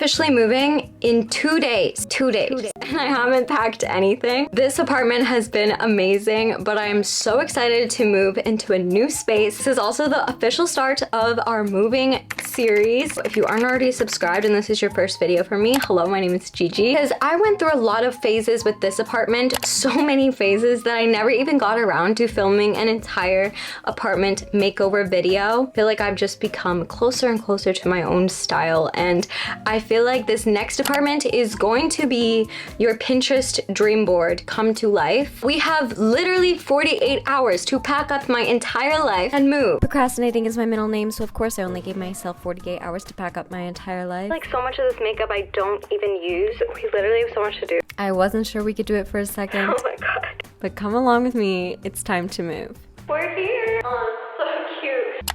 Officially moving in 2 days. 2 days. And I haven't packed anything. This apartment has been amazing, but I am so excited to move into a new space. This is also the official start of our moving series. If you aren't already subscribed and this is your first video for me, hello, my name is Gigi. Because I went through a lot of phases with this apartment, so many phases that I never even got around to filming an entire apartment makeover video. I feel like I've just become closer and closer to my own style, and I feel like this next apartment is going to be your Pinterest dream board come to life. We have literally 48 hours to pack up my entire life and move. Procrastinating is my middle name, so of course I only gave myself 48 hours to pack up my entire life. Like, so much of this makeup I don't even use. We literally have so much to do. I wasn't sure we could do it for a second. Oh my god. But come along with me, it's time to move. We're here. Oh, so cute.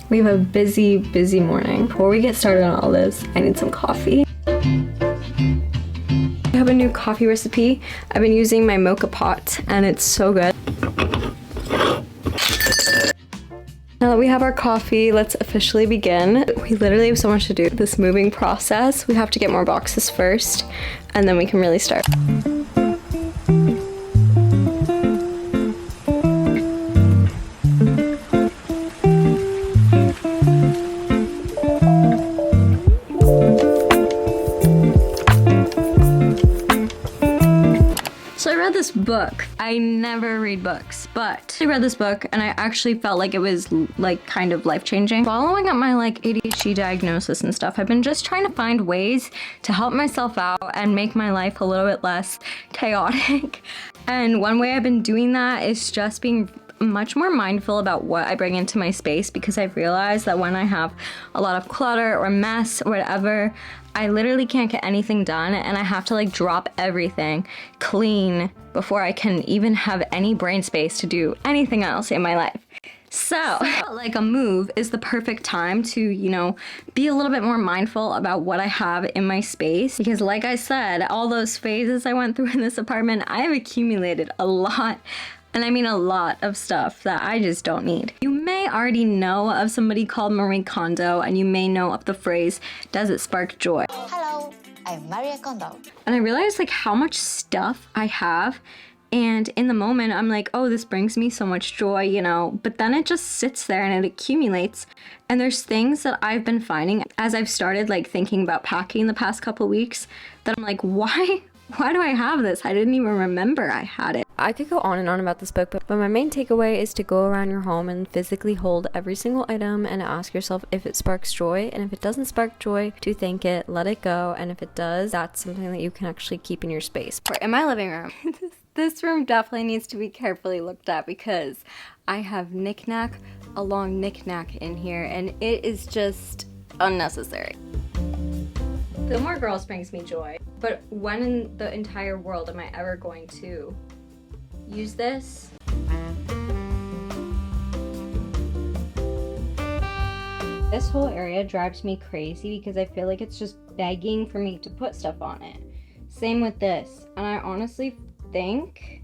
We have a busy, busy morning. Before we get started on all this, I need some coffee. I have a new coffee recipe. I've been using my mocha pot and it's so good. Now that we have our coffee, let's officially begin. We literally have so much to do. This moving process, we have to get more boxes first and then we can really start. So I read this book. I never read books, but I read this book and I actually felt like it was like kind of life-changing. Following up my like ADHD diagnosis and stuff, I've been just trying to find ways to help myself out and make my life a little bit less chaotic. And one way I've been doing that is just being much more mindful about what I bring into my space, because I've realized that when I have a lot of clutter or mess or whatever, I literally can't get anything done and I have to like drop everything, clean, before I can even have any brain space to do anything else in my life. So like a move is the perfect time to, you know, be a little bit more mindful about what I have in my space, because like I said, all those phases I went through in this apartment, I have accumulated a lot. And I mean a lot of stuff that I just don't need. You may already know of somebody called Marie Kondo, and you may know of the phrase, does it spark joy? Hello, I'm Maria Kondo. And I realized like how much stuff I have, and in the moment I'm like, oh, this brings me so much joy, you know, but then it just sits there and it accumulates. And there's things that I've been finding as I've started like thinking about packing the past couple weeks that I'm like, why do I have this? I didn't even remember I had it. I could go on and on about this book, but my main takeaway is to go around your home and physically hold every single item and ask yourself if it sparks joy. And if it doesn't spark joy, to thank it, let it go. And if it does, that's something that you can actually keep in your space. In my living room, this room definitely needs to be carefully looked at, because I have knick-knack along knick-knack in here and it is just unnecessary. Gilmore Girls brings me joy, but when in the entire world am I ever going to use this? This whole area drives me crazy because I feel like it's just begging for me to put stuff on it. Same with this, and I honestly think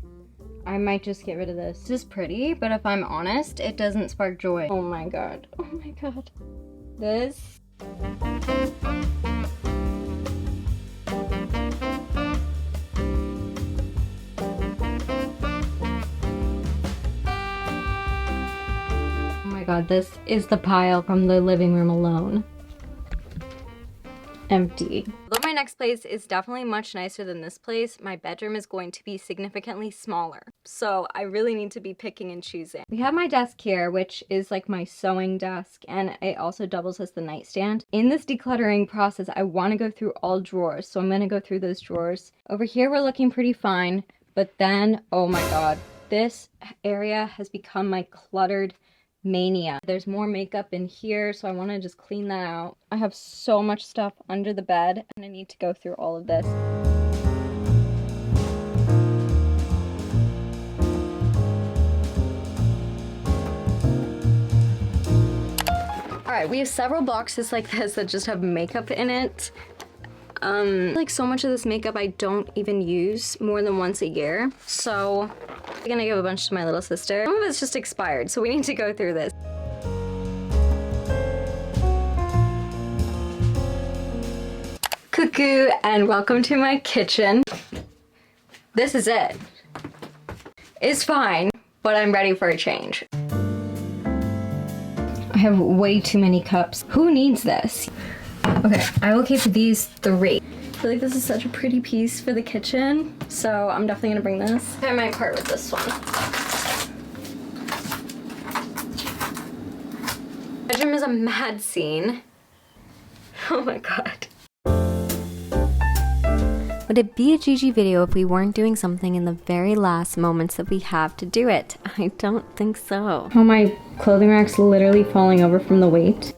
I might just get rid of this. This is pretty, but if I'm honest, it doesn't spark joy. Oh my god. Oh my god. This. God, this is the pile from the living room alone. Empty. Although my next place is definitely much nicer than this place, my bedroom is going to be significantly smaller. So I really need to be picking and choosing. We have my desk here, which is like my sewing desk, and it also doubles as the nightstand. In this decluttering process, I want to go through all drawers, so I'm going to go through those drawers. Over here, we're looking pretty fine, but then, oh my god, this area has become my cluttered mania. There's more makeup in here, so I want to just clean that out. I have so much stuff under the bed and I need to go through all of this. Alright, we have several boxes like this that just have makeup in it. Like so much of this makeup I don't even use more than once a year. So I'm gonna give a bunch to my little sister. Some of it's just expired, so we need to go through this. Cuckoo and welcome to my kitchen. This is it. It's fine, but I'm ready for a change. I have way too many cups. Who needs this? Okay, I will keep these 3. I feel like this is such a pretty piece for the kitchen, so I'm definitely gonna bring this. I might part with this one. Bedroom is a mad scene. Oh my god. Would it be a GG video if we weren't doing something in the very last moments that we have to do it? I don't think so. Oh, my clothing rack's literally falling over from the weight.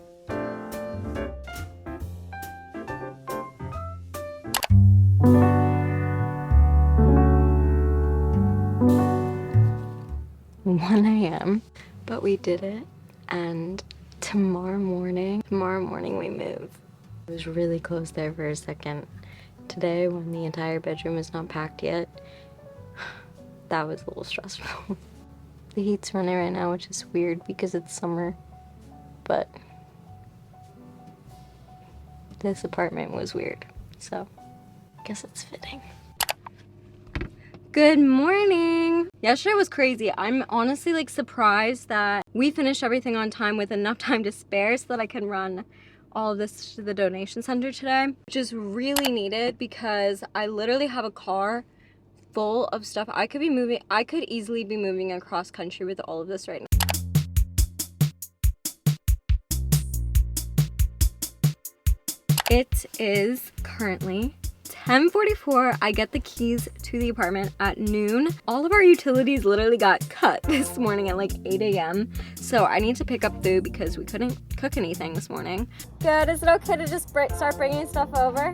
One a.m. But we did it, and tomorrow morning we move. It was really close there for a second. Today, when the entire bedroom is not packed yet, that was a little stressful. The heat's running right now, which is weird because it's summer, but this apartment was weird, so I guess it's fitting. Good morning! Yesterday was crazy. I'm honestly like surprised that we finished everything on time with enough time to spare so that I can run all of this to the donation center today, which is really needed because I literally have a car full of stuff. I could easily be moving across country with all of this right now. It is currently 10:44. I get the keys to the apartment at noon. All of our utilities literally got cut this morning at like 8 a.m. So I need to pick up food because we couldn't cook anything this morning. Good, is it okay to just start bringing stuff over?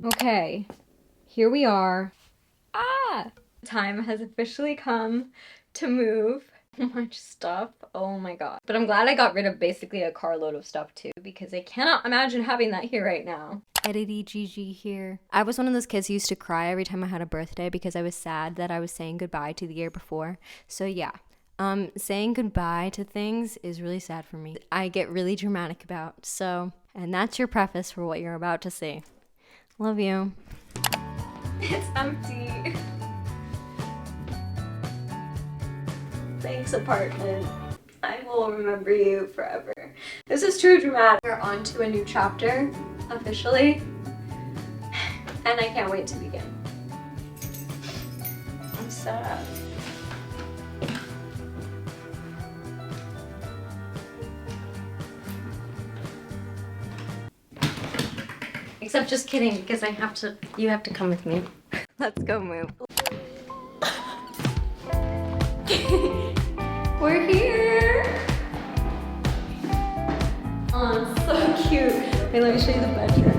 Okay, here we are. Time has officially come to move. So much stuff, oh my god. But I'm glad I got rid of basically a carload of stuff too, because I cannot imagine having that here right now. Edity GG here. I was one of those kids who used to cry every time I had a birthday because I was sad that I was saying goodbye to the year before. So yeah, saying goodbye to things is really sad for me. I get really dramatic about, so, and that's your preface for what you're about to see. Love you. It's empty. Thanks, apartment. I will remember you forever. This is too dramatic. We're on to a new chapter, officially, and I can't wait to begin. I'm sad. Except just kidding, because you have to come with me. Let's go move. We're here! Oh, it's so cute. Wait, let me show you the bedroom.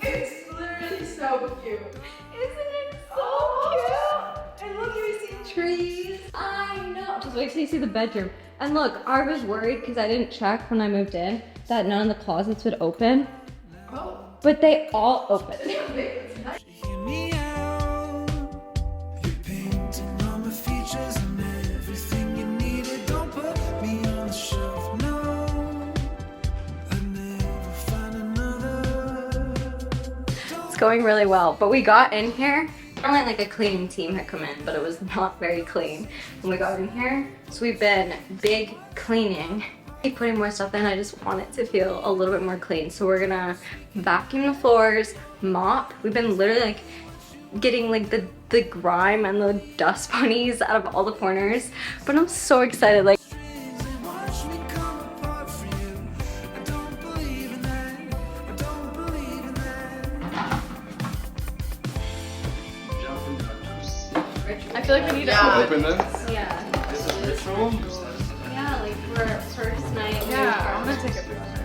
It's literally so cute. Isn't it so cute? And look, you see trees. I know. Just wait till you see the bedroom. And look, I was worried because I didn't check when I moved in that none of the closets would open. Oh. But they all open. It's going really well, but we got in here. Only like a cleaning team had come in, but it was not very clean when we got in here. So we've been big cleaning. Keep putting more stuff in. I just want it to feel a little bit more clean. So we're gonna vacuum the floors, mop. We've been literally like getting like the grime and the dust bunnies out of all the corners. But I'm so excited. Like, I feel like we need to open this. Yeah. This is ritual. Yeah, like for our first night. Yeah, I'm gonna take a picture.